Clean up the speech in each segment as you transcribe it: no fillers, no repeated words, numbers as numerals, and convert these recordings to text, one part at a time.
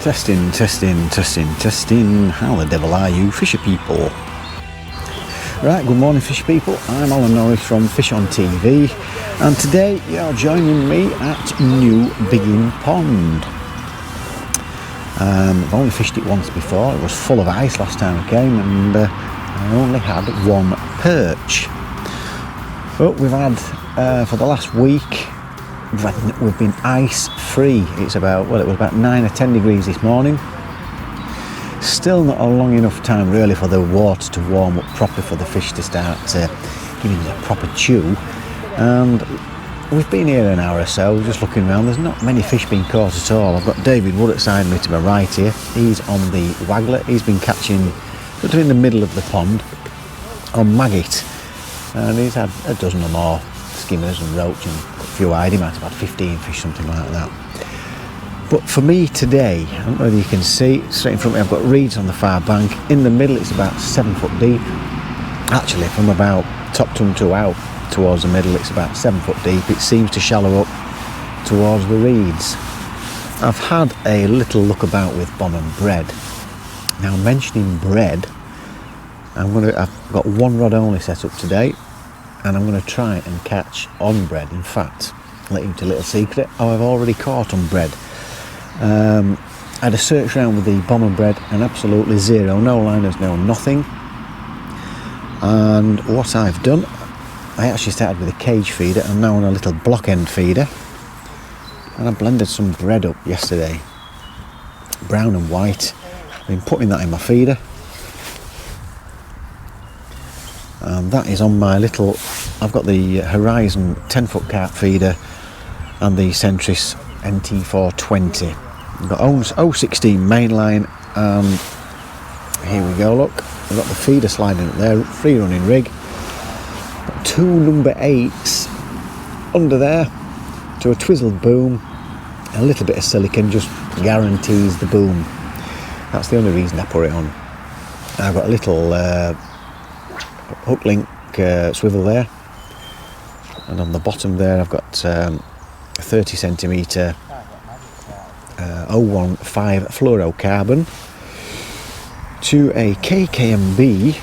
Testing. How the devil are you, fisher people? Right, good morning, fisher people. I'm Alan Norris from FishOn TV, and today you're joining me at Newbiggin Pond. I've only fished it once before. It was full of ice last time I came, and I only had one perch. But we've had, for the last week, we've been ice free. It was about 9 or 10 degrees this morning. Still not a long enough time really for the water to warm up properly for the fish to start giving it a proper chew. And we've been here an hour or so just looking around. There's not many fish being caught at all. I've got David Wood outside me to my right here. He's on the waggler. He's been catching sort of in the middle of the pond on maggot, and he's had a dozen or more skimmers and roach and a few eyed. He might have had 15 fish, something like that. But for me today, I don't know whether you can see, straight in front of me I've got reeds on the far bank. In the middle it's about 7 foot deep. Actually, from about top tongue to out towards the middle it's about 7 foot deep. It seems to shallow up towards the reeds. I've had a little look about with bomb and bread. Now, mentioning bread, I've got one rod only set up today, and I'm going to try and catch on bread. In fact, let you into a little secret, I've already caught on bread. I had a search around with the bomb and bread and absolutely zero, no liners, no nothing. And what I've done, I actually started with a cage feeder. I'm now on a little block end feeder, and I blended some bread up yesterday, brown and white. I've been putting that in my feeder, and that is on my little, I've got the Horizon 10 foot carp feeder and the Centris NT420. I've got 016 mainline, and here we go, look, I've got the feeder sliding up there, free running rig. Got 2 number 8s under there to a twizzled boom. A little bit of silicone just guarantees the boom. That's the only reason I put it on. I've got a little hook link swivel there, and on the bottom there I've got a 30 centimetre 015 fluorocarbon to a KKMB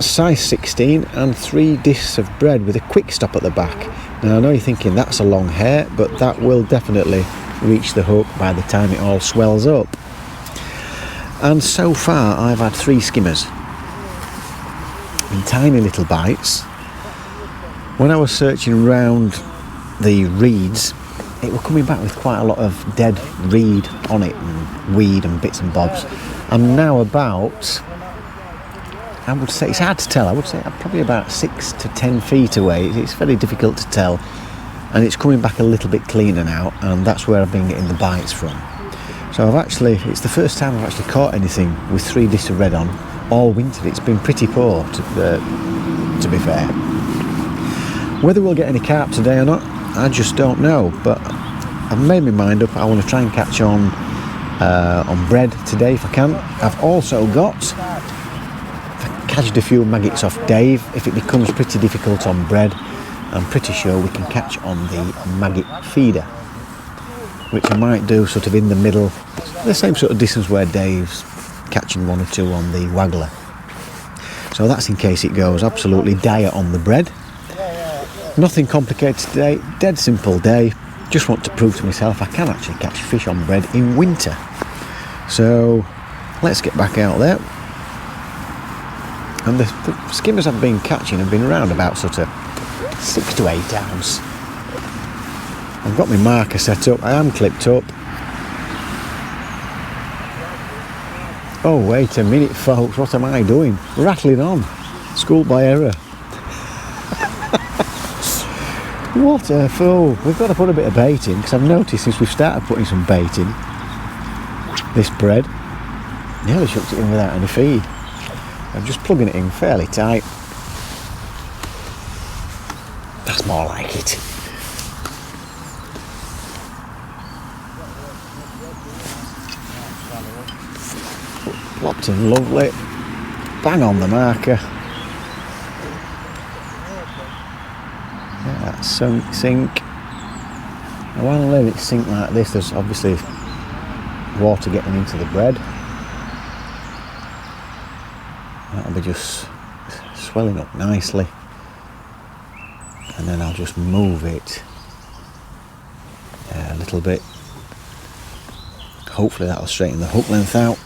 size 16 and 3 discs of bread with a quick stop at the back. Now I know you're thinking that's a long hair, but that will definitely reach the hook by the time it all swells up. And so far I've had 3 skimmers in tiny little bites. When I was searching around the reeds, it was coming back with quite a lot of dead reed on it and weed and bits and bobs. I'm now about, I would say, it's hard to tell, I would say I'm probably about 6 to 10 feet away. It's very difficult to tell, and it's coming back a little bit cleaner now, and that's where I've been getting the bites from. So it's the first time I've actually caught anything with 3 discs of red on all winter. It's been pretty poor, to be fair. Whether we'll get any carp today or not, I just don't know, but I've made my mind up. I want to try and catch on bread today if I can. I've also catched a few maggots off Dave. If it becomes pretty difficult on bread, I'm pretty sure we can catch on the maggot feeder, which I might do sort of in the middle, the same sort of distance where Dave's catching 1 or 2 on the waggler. So that's in case it goes absolutely dire on the bread. Nothing complicated today, dead simple day. Just want to prove to myself I can actually catch fish on bread in winter. So let's get back out there. And the skimmers I've been catching have been around about sort of 6 to 8 ounce. I've got my marker set up, I am clipped up. Oh, wait a minute folks, what am I doing? Rattling on, schoolboy error. What a fool. We've got to put a bit of bait in, because I've noticed since we've started putting some bait in, this bread nearly shucks it in without any feed. I'm just plugging it in fairly tight. That's more like it. Plopped in lovely, bang on the marker. Yeah, that sink. Now while I let it sink like this, there's obviously water getting into the bread. That'll be just swelling up nicely, and then I'll just move it a little bit. Hopefully that'll straighten the hook length out.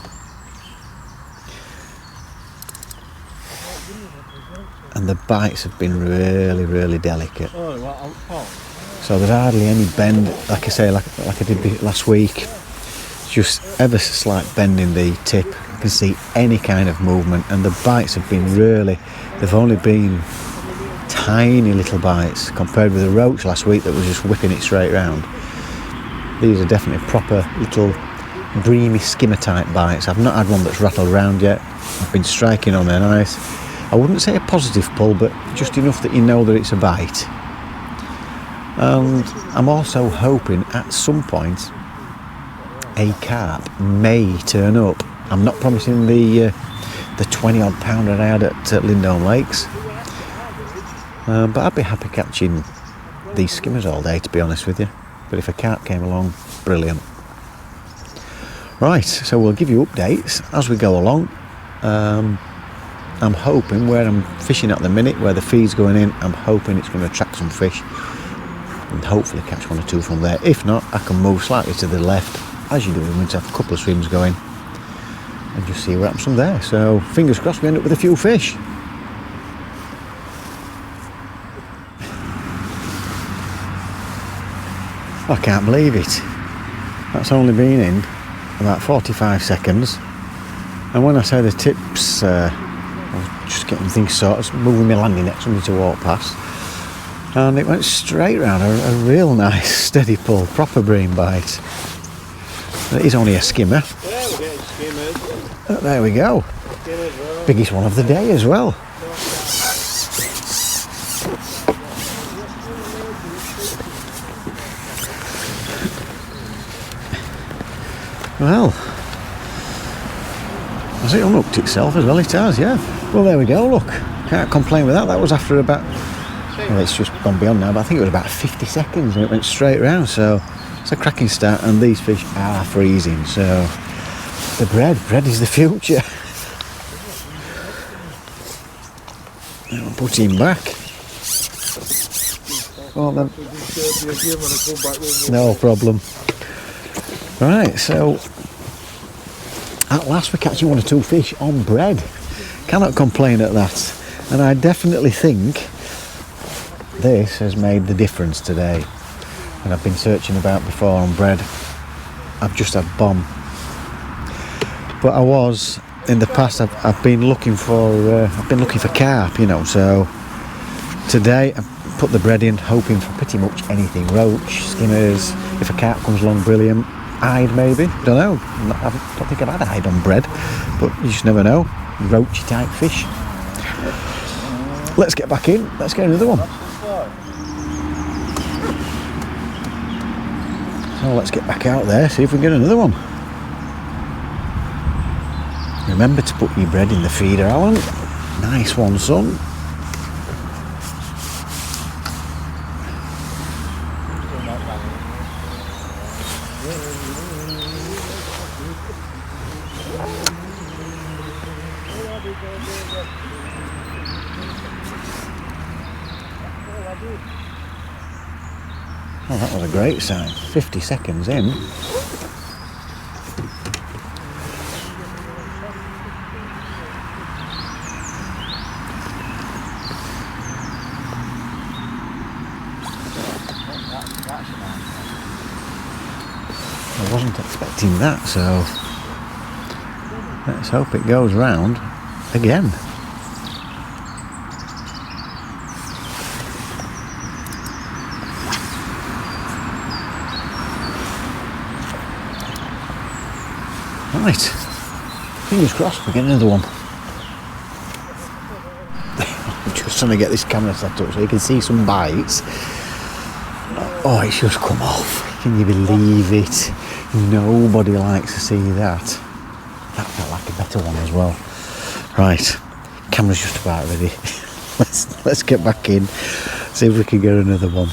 And the bites have been really delicate. So there's hardly any bend, like I say, like I did last week. Just ever so slight bend in the tip. You can see any kind of movement, and the bites have been they've only been tiny little bites compared with the roach last week that was just whipping it straight round. These are definitely proper little dreamy skimmer type bites. I've not had one that's rattled around yet. I've been striking on there nice. I wouldn't say a positive pull, but just enough that you know that it's a bite. And I'm also hoping at some point a carp may turn up. I'm not promising the 20 odd pounder I had at Lindholme Lakes, but I'd be happy catching these skimmers all day, to be honest with you. But if a carp came along, brilliant. Right, so we'll give you updates as we go along. I'm hoping where I'm fishing at the minute, where the feed's going in, I'm hoping it's going to attract some fish and hopefully catch one or two from there. If not, I can move slightly to the left, as you do when you have a couple of swims going, and just see what happens from there. So fingers crossed we end up with a few fish. I can't believe it. That's only been in about 45 seconds. And when I say the tips, I was just getting things sorted, moving my landing net, something to walk past. And it went straight round, a real nice steady pull, proper bream bite. It is only a skimmer. Yeah, we're getting skimmers. There we go. Biggest one of the day as well. Well, has it unhooked itself as well? It has, yeah. Well, there we go, look. Can't complain with that. That was after about, well, it's just gone beyond now, but I think it was about 50 seconds and it went straight round, so it's a cracking start, and these fish are freezing, so the bread is the future. I'll put him back. Well, then. No problem. Right, so at last we're catching one or two fish on bread. Cannot complain at that. And I definitely think this has made the difference today. And I've been searching about before on bread. I've just had bomb. But I was in the past. I've been looking for carp, you know. So today I put the bread in, hoping for pretty much anything. Roach, skimmers. If a carp comes along, brilliant. Hide maybe. Don't know. I don't think I've had a hide on bread, but you just never know. Roachy type fish. Let's get back in. Let's get another one. So let's get back out there, see if we can get another one. Remember to put your bread in the feeder, Alan. Nice one, son. Oh, that was a great sign. 50 seconds in. I wasn't expecting that, so let's hope it goes round again. Right, fingers crossed we get another one. I'm just trying to get this camera set up so you can see some bites. Oh, it's just come off. Can you believe it? Nobody likes to see that. That felt like a better one as well. Right, camera's just about ready. Let's get back in, see if we can get another one.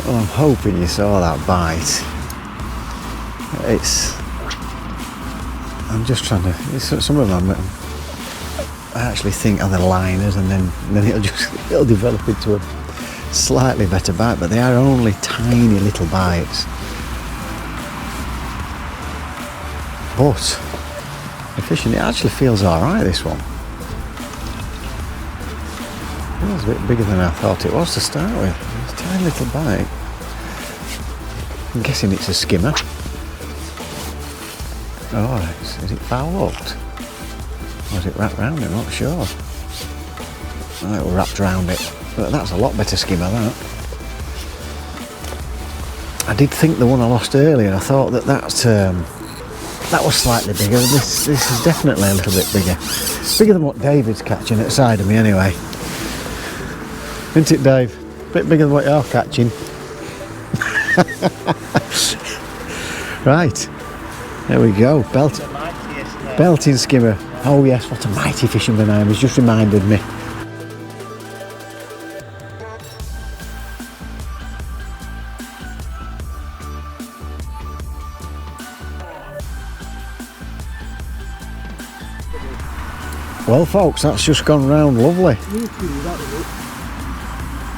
Well, I'm hoping you saw that bite. I'm just trying to, some of them I actually think are the liners, and then it'll develop into a slightly better bite, but they are only tiny little bites. But the fishing, it actually feels alright, this one. It was a bit bigger than I thought it was to start with. It's a tiny little bite. I'm guessing it's a skimmer. Oh, is it foul hooked? Or is it wrapped round it? I'm not sure. Oh, it was wrapped round it. But that's a lot better skimmer, that. I did think the one I lost earlier, I thought that was slightly bigger. This is definitely a little bit bigger. Bigger than what David's catching at the side of me anyway. Isn't it, Dave? A bit bigger than what you're catching. Right. There we go. Belting skimmer. Oh yes, what a mighty fisherman I am. He's just reminded me. Well folks, that's just gone round lovely.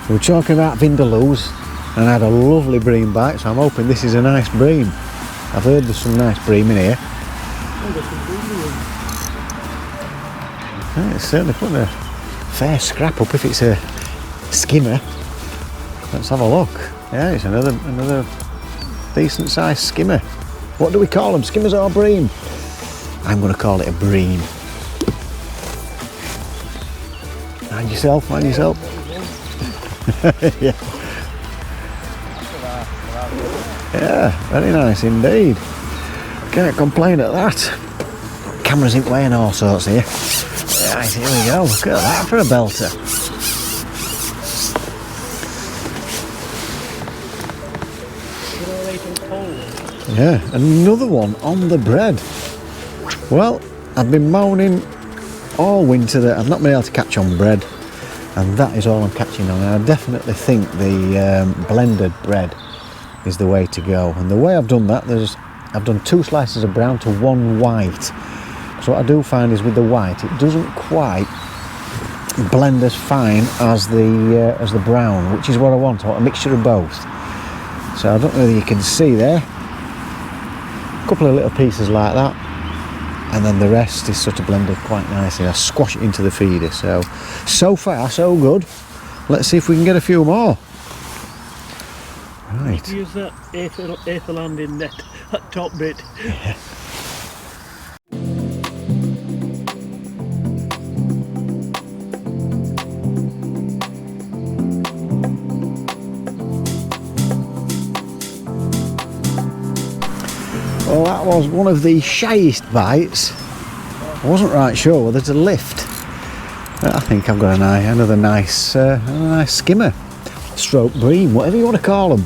We were talking about vindaloos and I had a lovely bream bite, so I'm hoping this is a nice bream. I've heard there's some nice bream in here. Yeah, it's certainly putting a fair scrap up if it's a skimmer. Let's have a look. Yeah, it's another decent sized skimmer. What do we call them? Skimmers or bream? I'm going to call it a bream. Mind yourself, mind yourself. Yeah. Yeah, very nice indeed. Can't complain at that. Camera's in way and all sorts here. Right, here we go. Look at that for a belter. Yeah, another one on the bread. Well, I've been moaning all winter that I've not been able to catch on bread, and that is all I'm catching on. And I definitely think the blended bread is the way to go. And the way I've done that, I've done 2 slices of brown to 1 white. So what I do find is with the white, it doesn't quite blend as fine as the brown, which is what I want. I want a mixture of both. So I don't know whether you can see there, a couple of little pieces like that, and then the rest is sort of blended quite nicely. I squash it into the feeder. So far so good. Let's see if we can get a few more. Right. Use that eighth landing net, that top bit. Yeah. Well, that was one of the shyest bites. I wasn't right sure whether to lift. But I think I've got another nice skimmer, stroke bream, whatever you want to call them.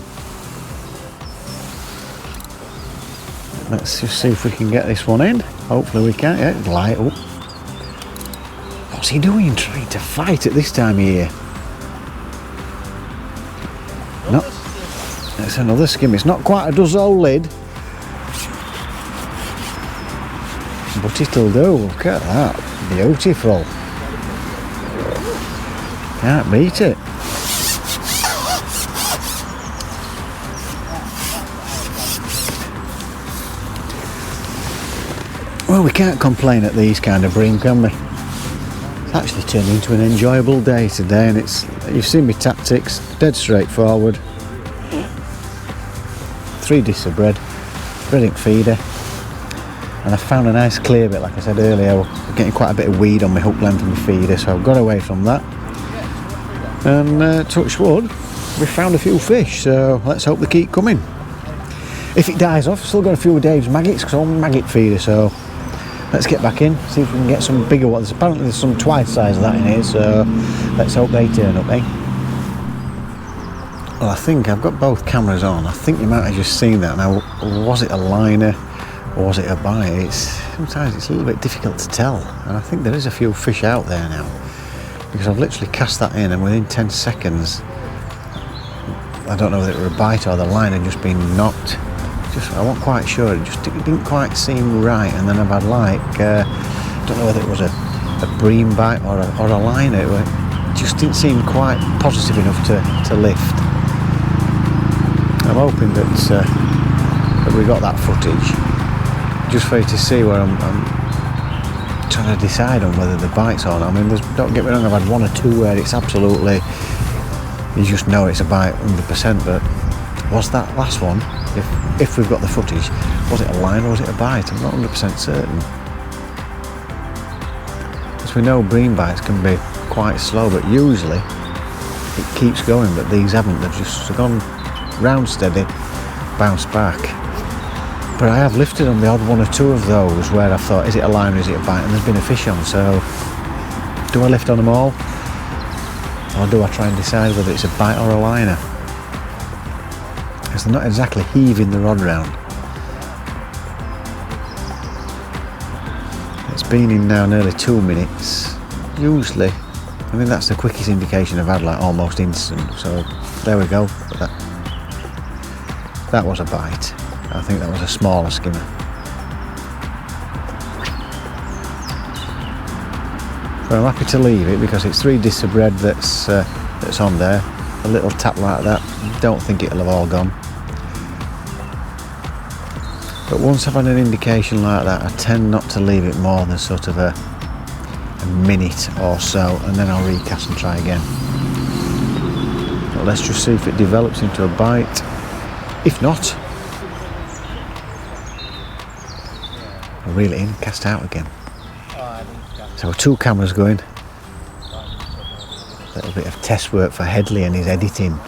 Let's just see if we can get this one in. Hopefully we can. Yeah, light up. What's he doing, trying to fight at this time of year? No, it's another skim. It's not quite a dozo lid, but it'll do. Look at that, beautiful. Can't beat it. Well, we can't complain at these kind of bream, can we? It's actually turned into an enjoyable day today, and you've seen my tactics, dead straightforward. 3 discs of bread, breading feeder, and I found a nice clear bit. Like I said earlier, I'm getting quite a bit of weed on my hook length and my feeder, so I've got away from that. And touch wood, we found a few fish, so let's hope they keep coming. If it dies off, I've still got a few of Dave's maggots, because I'm a maggot feeder, so let's get back in, see if we can get some bigger ones. Apparently there's some twice the size of that in here, so let's hope they turn up, eh? Well, I think I've got both cameras on. I think you might have just seen that. Now, was it a liner or was it a bite? Sometimes it's a little bit difficult to tell, and I think there is a few fish out there now. because I've literally cast that in, and within 10 seconds, I don't know whether it were a bite or the line had just been knocked. I wasn't quite sure. It didn't quite seem right. And then I've had like I don't know whether it was a bream bite or a liner. It just didn't seem quite positive enough to lift. I'm hoping that we got that footage just for you to see where I'm trying to decide on whether the bite's or not. I mean, don't get me wrong, I've had one or two where it's absolutely, you just know it's a bite 100%, but was that last one, if we've got the footage, was it a line or was it a bite? I'm not 100% certain. As we know, bream bites can be quite slow, but usually it keeps going, but these haven't. They've just gone round steady, bounced back. But I have lifted on the odd one or two of those where I've thought, is it a line or is it a bite? And there's been a fish on, so do I lift on them all? Or do I try and decide whether it's a bite or a liner? Because they're not exactly heaving the rod round. It's been in now nearly 2 minutes. Usually, I mean, that's the quickest indication I've had, like almost instant. So there we go. That was a bite. I think that was a smaller skimmer. So I'm happy to leave it because it's 3 discs of bread that's on there. A little tap like that, don't think it'll have all gone. But once I've had an indication like that, I tend not to leave it more than sort of a minute or so, and then I'll recast and try again. But let's just see if it develops into a bite. If not, I'll reel it in, cast out again. So 2 cameras going. A little bit of test work for Headley and his editing.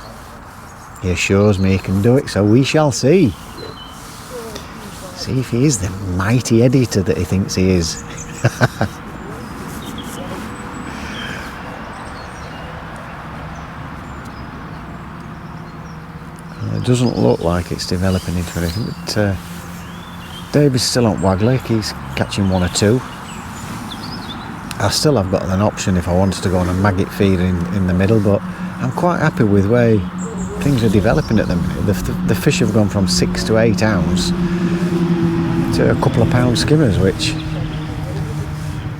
He assures me he can do it, so we shall see. See if he is the mighty editor that he thinks he is. It doesn't look like it's developing into anything, but David's still on Waggler. He's catching 1 or 2. I still have got an option if I wanted to go on a maggot feeder in the middle, but I'm quite happy with where things are developing at the minute. The fish have gone from 6 to 8 ounce to a couple of pound skimmers, which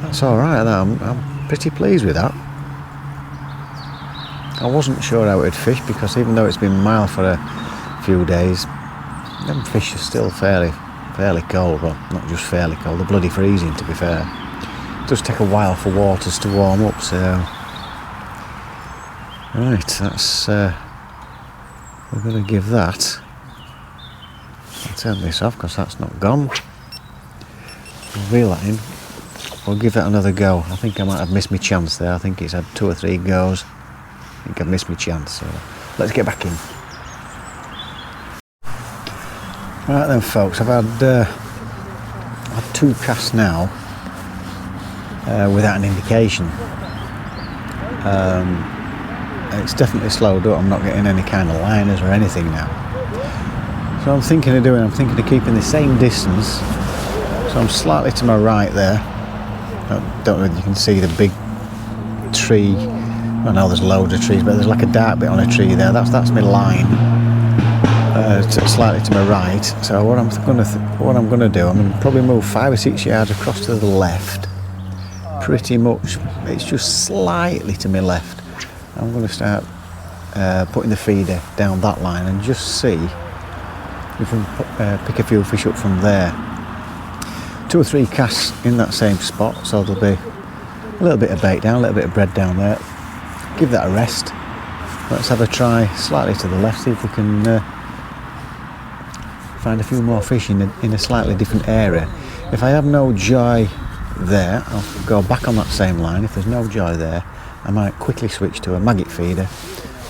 that's alright. I'm pretty pleased with that. I wasn't sure how it'd fish because even though it's been mild for a few days, them fish are still fairly cold. Well, not just fairly cold, they're bloody freezing, to be fair. It does take a while for waters to warm up, so right, that's we're going to give that. I'll turn this off because that's not gone. We'll reel that in. We'll give that another go. I think I might have missed my chance there. I think it's had 2 or 3 goes. I think I've missed my chance, so let's get back in. Right then folks, I've had 2 casts now without an indication. It's definitely slowed up. I'm not getting any kind of liners or anything now. So I'm thinking of keeping the same distance. So I'm slightly to my right there. I don't know if you can see the big tree. I know there's loads of trees, but there's like a dark bit on a tree there. That's my line. Slightly to my right. So what I'm going to do, I'm going to probably move 5 or 6 yards across to the left. Pretty much, it's just slightly to my left. I'm going to start putting the feeder down that line and just see if we can pick a few fish up from there. 2 or 3 casts in that same spot, so there'll be a little bit of bait down, a little bit of bread down there. Give that a rest. Let's have a try slightly to the left, see if we can find a few more fish in a slightly different area. If I have no joy there, I'll go back on that same line. If there's no joy there, I might quickly switch to a maggot feeder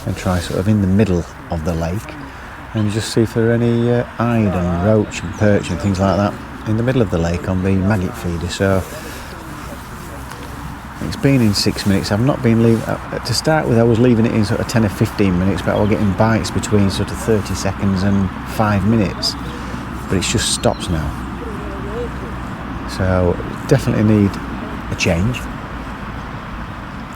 and try sort of in the middle of the lake and just see if there are any ide and roach and perch and things like that in the middle of the lake on the maggot feeder. So it's been in 6 minutes. I've not been leaving to start with. I was leaving it in sort of 10 or 15 minutes, but I was getting bites between sort of 30 seconds and 5 minutes, but it's just stops now. So definitely need a change.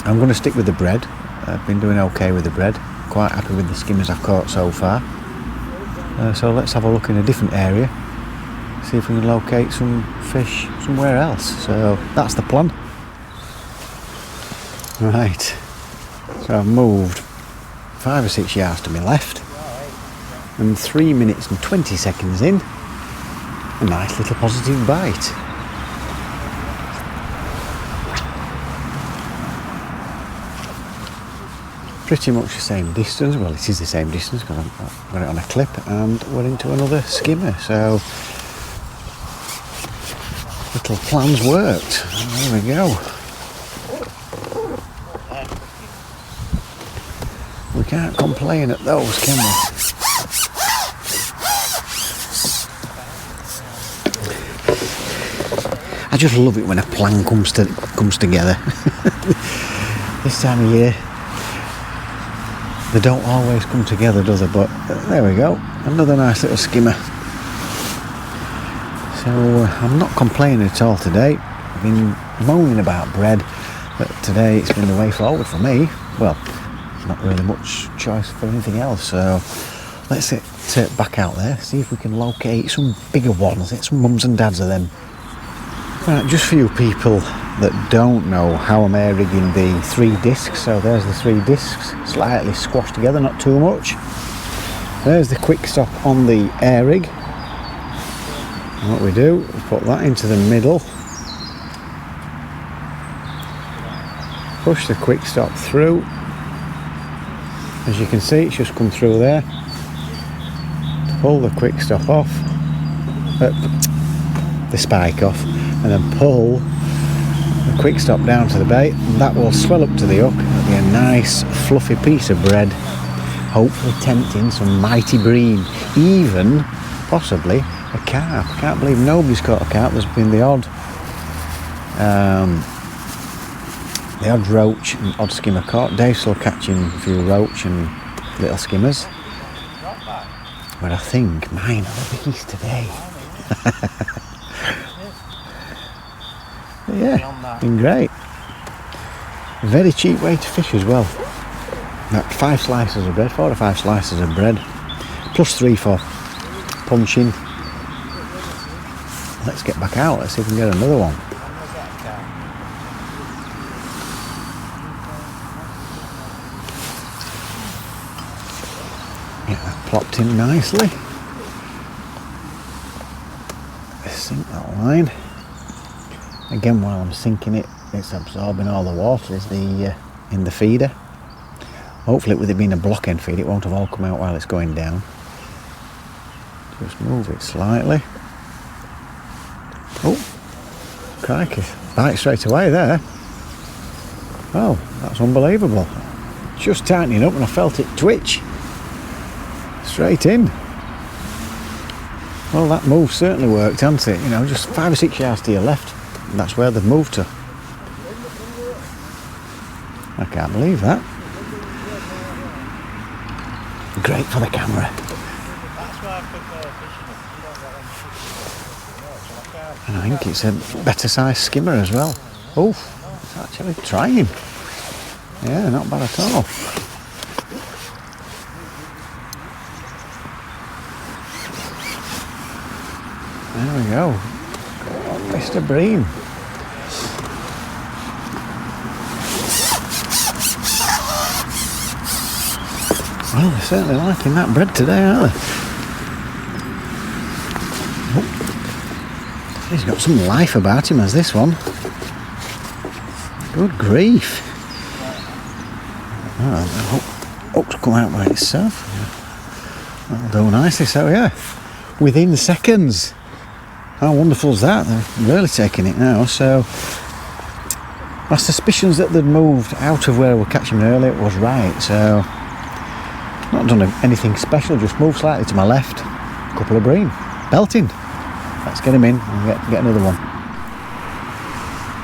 I'm going to stick with the bread. I've been doing okay with the bread. Quite happy with the skimmers I've caught so far. So let's have a look in a different area. See if we can locate some fish somewhere else. So that's the plan. Right. So I've moved 5 or 6 yards to my left. And 3 minutes and 20 seconds in, a nice little positive bite. Pretty much the same distance. Well, it is the same distance because I've got it on a clip, and we're into another skimmer. So little plans worked. There we go. We can't complain at those, can we? I just love it when a plan comes together. This time of year, they don't always come together, do they? But there we go, another nice little skimmer. So I'm not complaining at all today. I've been moaning about bread, but today it's been the way forward for me. Well, not really much choice for anything else. So let's get back out there, see if we can locate some bigger ones, some mums and dads of them. Right, just for you people that don't know how I'm air rigging the 3 discs. So there's the 3 discs, slightly squashed together, not too much. There's the quick stop on the air rig. And what we do, we put that into the middle, push the quick stop through. As you can see, it's just come through there. Pull the quick stop off, the spike off, and then pull the quick stop down to the bait, and that will swell up to the hook. It'll be a nice fluffy piece of bread, hopefully tempting some mighty bream, even possibly a carp. I can't believe nobody's caught a carp. There's been the odd roach and odd skimmer caught. Dave's still catching a few roach and little skimmers, but I think mine are the biggest today. Yeah, been great. Very cheap way to fish as well. About 5 slices of bread, 4 or 5 slices of bread, plus 3 for punching. Let's get back out, let's see if we can get another one. Get that plopped in nicely. Sink that line. Again, while I'm sinking it, it's absorbing all the water in the feeder. Hopefully, with it being a block end feed, it won't have all come out while it's going down. Just move it slightly. Oh, crikey, bite straight away there. Oh, that's unbelievable. Just tightening up and I felt it twitch. Straight in. Well, that move certainly worked, hasn't it? You know, just 5 or 6 yards to your left. And that's where they've moved to. I can't believe that. Great for the camera. And I think it's a better sized skimmer as well. Oh, it's actually trying. Yeah, not bad at all. There we go. Go on, Mr. Bream. Well, they're certainly liking that bread today, aren't they? Oh. He's got some life about him, as this one. Good grief. Oh, hope to come out by itself. That'll do nicely, so yeah. Within seconds. How wonderful is that? They're really taking it now. So my suspicions that they'd moved out of where we were catching them earlier was right. So not done anything special, just moved slightly to my left. A couple of bream. Belting. Let's get him in and get another one.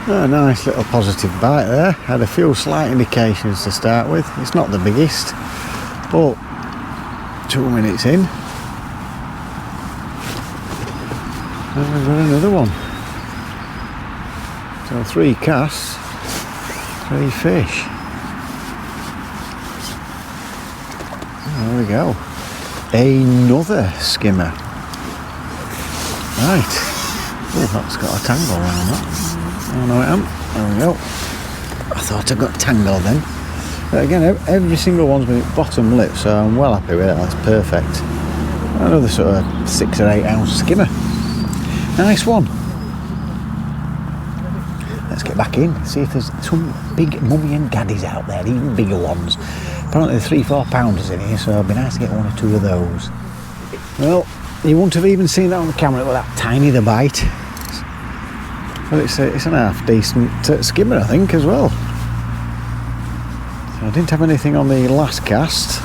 A nice little positive bite there. Had a few slight indications to start with. It's not the biggest, but 2 minutes in. And we've got another one. So 3 casts, 3 fish. There we go. Another skimmer. Right. Oh, that's got a tangle around that. Oh no, it hasn't. There we go. I thought I got tangled then. But again, every single one's been bottom lip, so I'm well happy with it. That's perfect. Another sort of 6 or 8 ounce skimmer. Nice one. Let's get back in, see if there's some big mummy and gaddies out there, even bigger ones. Apparently 3-4 pounders in here, so it'd be nice to get 1 or 2 of those. Well, you wouldn't have even seen that on the camera with that tiny the bite. But it's an half decent skimmer, I think, as well. So I didn't have anything on the last cast.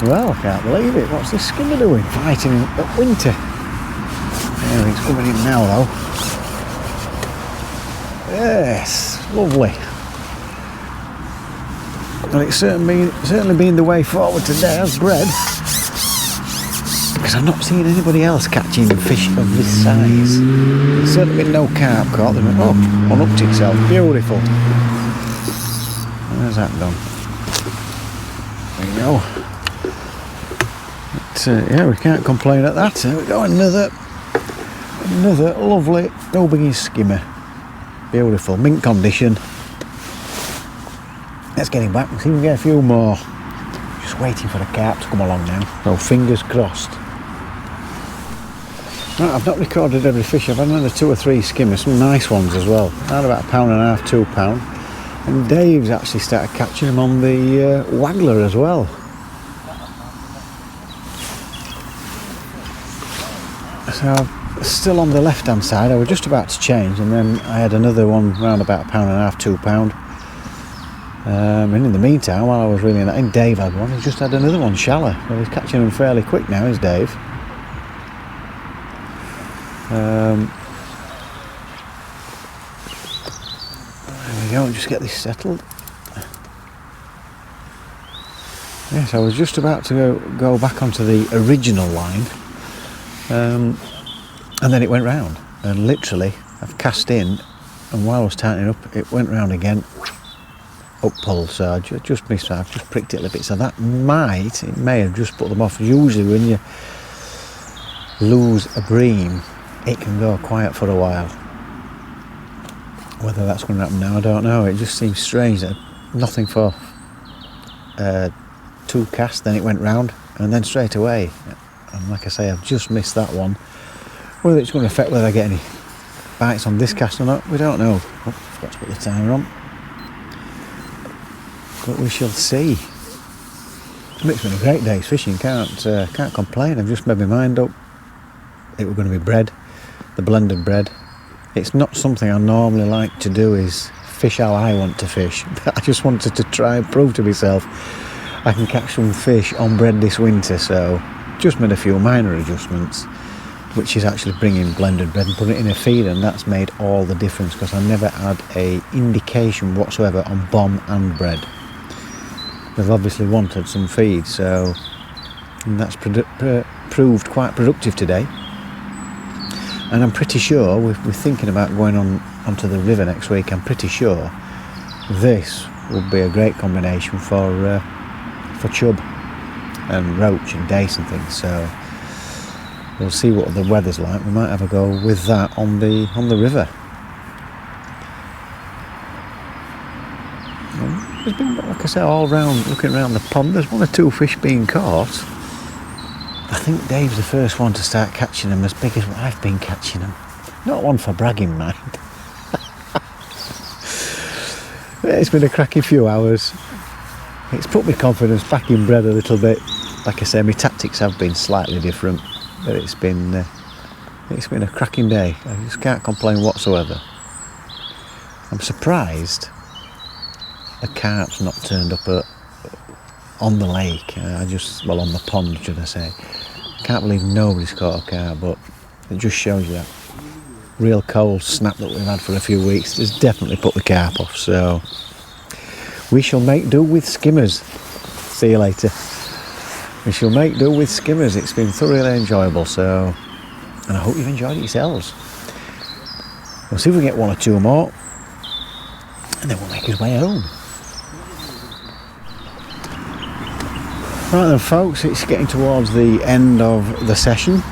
Well, I can't believe it. What's this skimmer doing? Fighting at winter. Anyway, it's coming in now, though. Yes, lovely. Well, it's certainly been the way forward today as bread, because I've not seen anybody else catching fish of this size. There's certainly been no carp caught. Oh, unhooked itself. Beautiful. There's that done. There you go. But, yeah, we can't complain at that. There we go. Another lovely Newbiggin skimmer. Beautiful, mint condition. Let's get him back and see if we can get a few more. Just waiting for the carp to come along now. So fingers crossed. Right, I've not recorded every fish. I've had another 2 or 3 skimmers, some nice ones as well. I had about £1.5, £2. And Dave's actually started catching them on the waggler as well. So I've still on the left hand side. I was just about to change, and then I had another one around about £1.5, £2. And in the meantime, while I was reeling that in, Dave had one. He's just had another one shallow. Well, he's catching them fairly quick now, is Dave. There we go. Just get this settled. Yes, I was just about to go back onto the original line. And then it went round, and literally I've cast in, and while I was tightening up it went round again, up pull. So I just missed that. I've just pricked it a little bit, so that may have just put them off. Usually when you lose a bream, it can go quiet for a while. Whether that's going to happen now, I don't know. It just seems strange that nothing for 2 casts, then it went round, and then straight away. And like I say, I've just missed that one. Whether it's going to affect whether I get any bites on this cast or not, we don't know. Oh, forgot to put the timer on. But we shall see. It's been a great day's fishing, can't complain. I've just made my mind up. It was going to be bread, the blended bread. It's not something I normally like to do, is fish how I want to fish. I just wanted to try and prove to myself I can catch some fish on bread this winter, so just made a few minor adjustments, which is actually bringing blended bread and putting it in a feed, and that's made all the difference, because I never had a indication whatsoever on bomb and bread. They've obviously wanted some feed, so that's proved quite productive today. And I'm pretty sure we're thinking about going onto the river next week. I'm pretty sure this would be a great combination for chub and roach and dace and things. So we'll see what the weather's like. We might have a go with that on the river. There's been, like I say, all round, looking around the pond, there's 1 or 2 fish being caught. I think Dave's the first one to start catching them as big as what I've been catching them. Not one for bragging, mind. It's been a cracking few hours. It's put my confidence back in bread a little bit. Like I say, my tactics have been slightly different, but it's been a cracking day. I just can't complain whatsoever. I'm surprised the carp's not turned up on the lake. On the pond, should I say. Can't believe nobody's caught a carp, but it just shows you that real cold snap that we've had for a few weeks has definitely put the carp off. So we shall make do with skimmers. See you later. We shall make do with skimmers. It's been thoroughly enjoyable, so, and I hope you've enjoyed it yourselves. We'll see if we can get 1 or 2 more. and then we'll make his way home. Right then folks, it's getting towards the end of the session.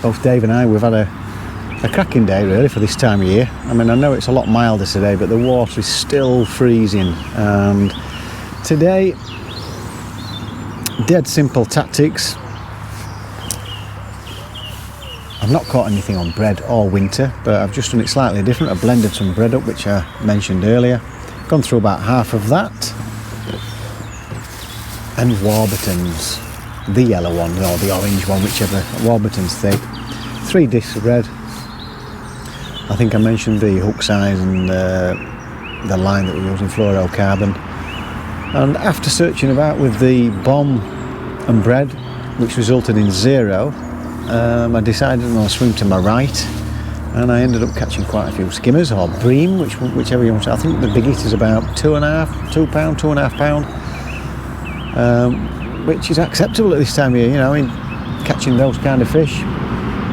Both Dave and I, we've had a cracking day really for this time of year. I mean, I know it's a lot milder today, but the water is still freezing, and today, dead simple tactics. I've not caught anything on bread all winter, but I've just done it slightly different. I've blended some bread up, which I mentioned earlier, gone through about half of that, and Warburton's, the yellow one or the orange one, whichever, Warburton's thick, 3 discs of bread. I think I mentioned the hook size and the line that we're using, fluorocarbon. And after searching about with the bomb and bread, which resulted in 0, I decided on a swim to my right, and I ended up catching quite a few skimmers or bream, whichever you want to. I think the biggest is about 2.5 pound, which is acceptable at this time of year. You know, in catching those kind of fish,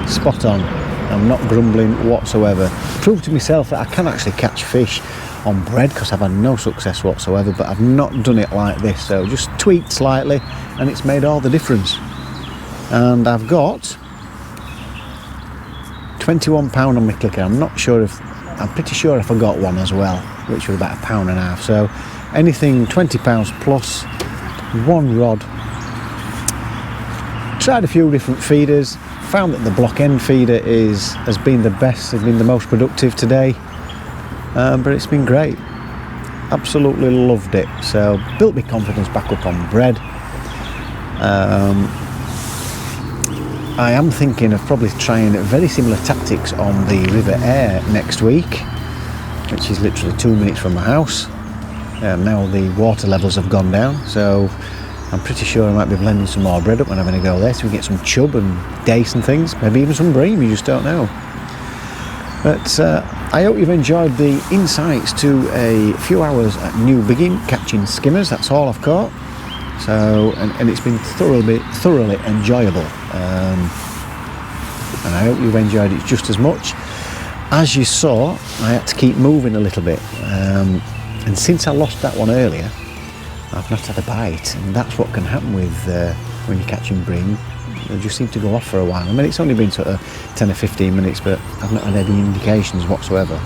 spot on. I'm not grumbling whatsoever. Proved to myself that I can actually catch fish on bread, because I've had no success whatsoever, but I've not done it like this, so just tweaked slightly and it's made all the difference. And I've got 21 pound on my clicker. I'm pretty sure I forgot one as well, which was about £1.5 pound. So anything 20 pounds plus, 1 rod. Tried a few different feeders, found that the block end feeder has been the best, has been the most productive today, but it's been great. Absolutely loved it. So built my confidence back up on bread. I am thinking of probably trying very similar tactics on the River Aire next week, which is literally 2 minutes from my house. Now the water levels have gone down, so I'm pretty sure I might be blending some more bread up when I'm going to go there, so we get some chub and dace and things, maybe even some bream, you just don't know. But I hope you've enjoyed the insights to a few hours at Newbiggin catching skimmers. That's all I've caught. So, and it's been thoroughly enjoyable. And I hope you've enjoyed it just as much. As you saw, I had to keep moving a little bit. And since I lost that one earlier, I've not had a bite, and that's what can happen with when you're catching bream. They just seem to go off for a while. I mean, it's only been sort of 10 or 15 minutes, but I've not had any indications whatsoever.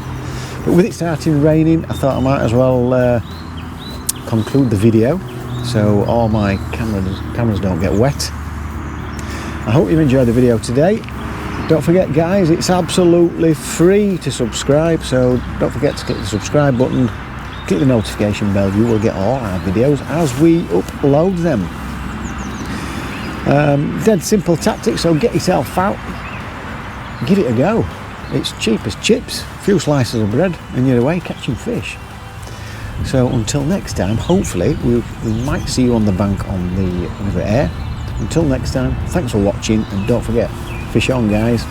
But with it starting raining, I thought I might as well conclude the video, so all my cameras don't get wet. I hope you've enjoyed the video today. Don't forget, guys, it's absolutely free to subscribe, so don't forget to click the subscribe button. Click the notification bell, you will get all our videos as we upload them. Dead simple tactics, so get yourself out, give it a go. It's cheap as chips, a few slices of bread and you're away catching fish. So until next time, hopefully we might see you on the bank on the River Aire. Until next time, thanks for watching, and don't forget, fish on, guys.